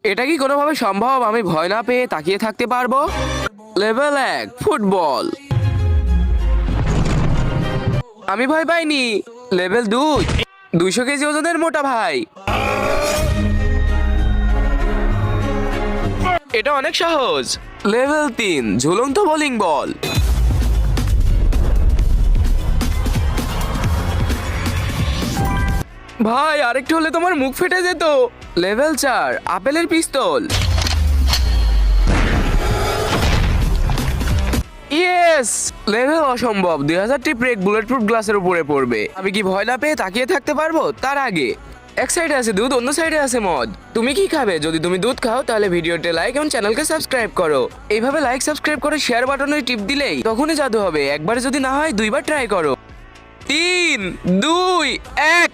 এটা কি কোনোভাবে সম্ভব? আমি ভয় না পেয়ে তাকিয়ে থাকতে পারবো? Level 1 football. আমি ভয় পাইনি। লেভেল 2 200 কেজি ওজনের মোটা ভাই। এটা অনেক সহজ। লেভেল 3 ঝুলন্ত বোলিং বল। ভাই আরেকটু হলে তোমার মুখ ফেটে যেত। লেভেল 4 আপেলের পিস্তল। ইয়েস। লেভেল অসম্ভব, 2000টি ব্রেক বুলেটপ্রুফ গ্লাসের উপরে পড়বে। আমি কি ভয় না পেয়ে তাকিয়ে থাকতে পারবো? তার আগে এক সাইডে আছে দুধ, অন্য সাইডে আছে মদ। তুমি কি খাবে? যদি তুমি দুধ খাও তাহলে ভিডিওতে লাইক এবং চ্যানেলকে সাবস্ক্রাইব করো। এইভাবে লাইক সাবস্ক্রাইব করে শেয়ার বাটনে টিপ দিলেই তখনই জাদু হবে। একবার যদি না হয় 2বার ট্রাই করো। 3 2 1